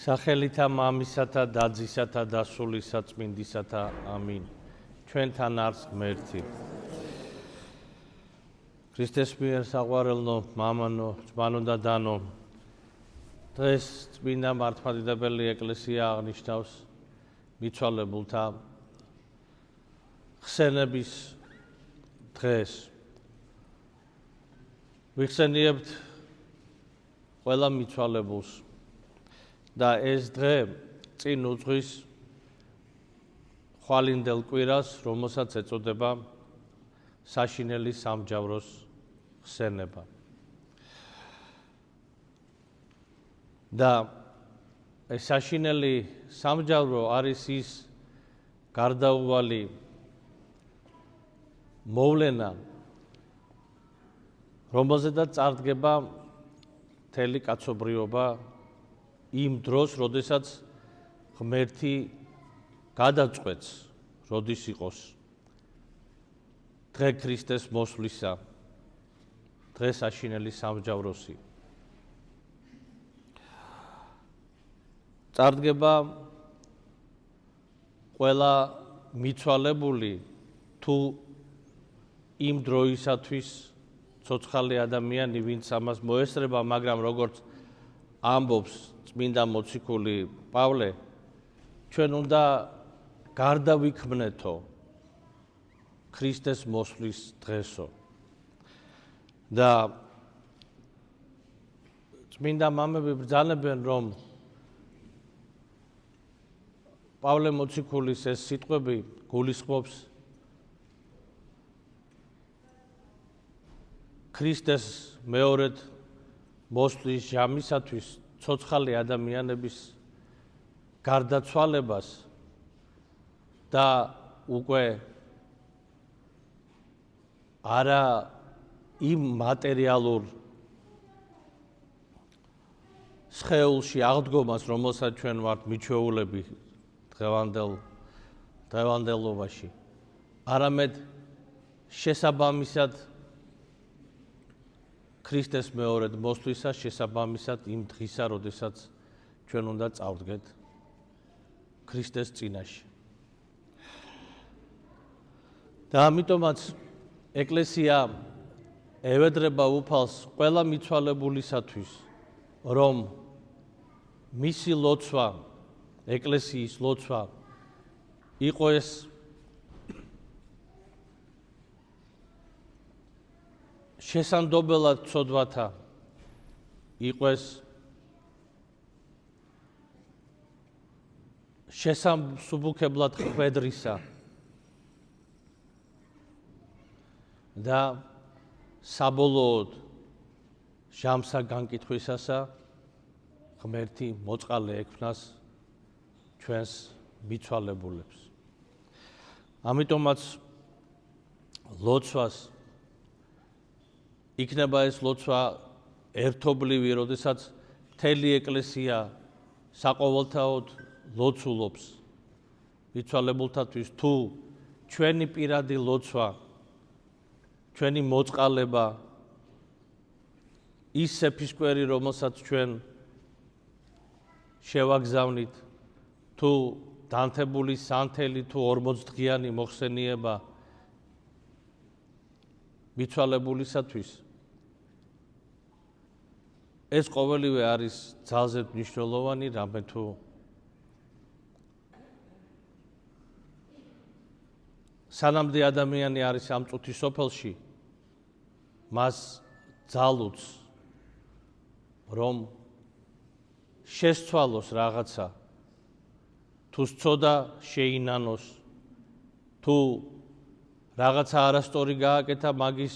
სახელითა მამისათა დაძისათა და სულისა წმინდისათა ამინ. ჩვენთან არს ღმერთი. ქრისტეს მიერ საყვარელნო, მამანო, ძმანო და დანო. დღეს წმინდა მართლმადიდებელი ეკლესია აღნიშნავს მიცვალებულთა ხსენების დღეს. ვიხსენიებთ ყველა მიცვალებულს. და ეს დღე წინ უძღვის ხვალინდელ კვირას, რომელსაც ეწოდება საშინელი სამჯავროს ხსენება. და ეს საშინელი სამჯავრო არის ის გარდაუვალი მოვლენა, რომელზედაც წარდგება მთელი კაცობრიობა იმ დროს, როდესაც ღმერთი გადაწყვეტს, როდის იყოს დღე ქრისტეს მოსვლისა, დღე საშინელი სამჯავროსი. წარდგება ყველა მიცვალებული თუ იმ დროისათვის ცოცხალი ადამიანი, ვინც ამას მოესწრება, მაგრამ როგორც ამბობს წმინდა მოციქული პავლე, ჩვენ უნდა გარდავიქმნეთო ქრისტეს მოსვლის დღესო. და წმინდა მამები ბრძანებენ, რომ პავლე მოციქულის ეს სიტყვები გულისხმობს ქრისტეს მეორედ მოსვლის ჟამისათვის ცოცხალი ადამიანების გარდაცვალებას და უკვე არა იმ მატერიალურ სხეულში აღდგომას, რომელსაც ჩვენ ვართ მიჩვეულები დღევანდელობაში, არამედ შესაბამისად ქრისტეს მეორედ მოსვლისა, შესაბამისად იმ დღისა, როდესაც ჩვენ უნდა წავდგეთ ქრისტეს წინაშე. და ამიტომაც ეკლესია ევედრება უფალს ყველა მიცვალებულისათვის, რომ მისი ლოცვა, ეკლესიის ლოცვა იყო ეს შესანდობელად ცოდვათა, იყოს შესამსუბუქებლად ხვედრისა და საბოლოოდ ჟამსა განკითხვისასა ღმერთი მოწყალე ექმნას ჩვენს მიცვალებულებს. ამიტომაც ლოცვას იქნება ეს ლოცვა ერთობლივი, როდესაც მთელი ეკლესია საყოველთაოდ ლოცულობს მიცვალებულთათვის, თუ ჩვენი პირადი ლოცვა, ჩვენი მოწყალება, ის სეფისკვერი, რომელსაც ჩვენ შევაგზავნით, თუ დანთებული სანთელი, თუ 40 დღიანი მოხსენიება მიცვალებულისათვის, ეს ყოველივე არის ძალზე მნიშვნელოვანი, რამე თუ სანამდე ადამიანი არის ამ წუთის სოფელში, მას ძალუც, რომ შესცვალოს რაღაცა, თუ სწოდა შეინანოს, თუ რაღაცა არასწორი გააკეთა, მაგის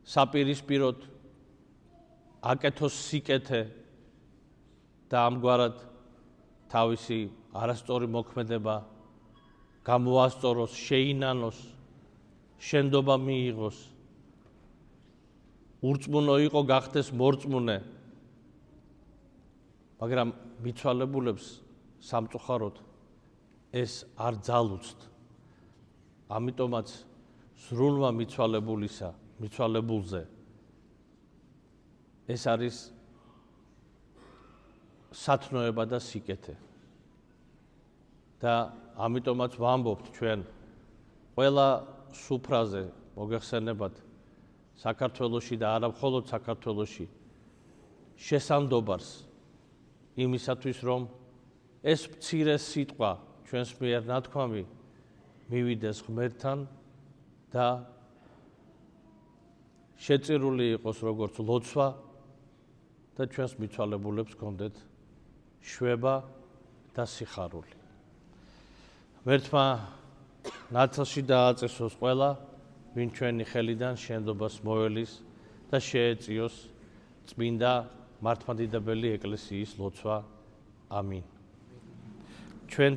საპირისპიროდ აკეთოს სიკეთე და ამგვარად თავისი არასწორი მოქმედება გამოასწოროს, შეინანოს, შენდობა მიიღოს, ურწმუნო იყო, გახდეს მორწმუნე, მაგრამ მიცვალებულებს სამწუხაროდ ეს არ ძალუცთ. ამიტომაც სრულმა მიცვალებულზე ეს არის სათნოება და სიკეთე. და ამიტომაც ვამბობთ ჩვენ ყველა სუფრაზე მოგეხსენებათ საქართველოში და არა მხოლოდ საქართველოში შესამდობარს იმისათვის რომ ეს მცირე სიტყვა ჩვენს მიერ ნათქვამი მივიდეს ღმერთთან და შეწირული იყოს როგორც ლოცვა და ჩვენს მიცვალებულებს გქონდეთ შვება და სიხარული. ღმერთმა ნაცვლში დააწესოს ყველა, ვინ ჩვენი ხელიდან შენდობას მოელის და შეეწიოს წმინდა მართლმადიდებელი ეკლესიის ლოცვა. ამინ. ჩვენ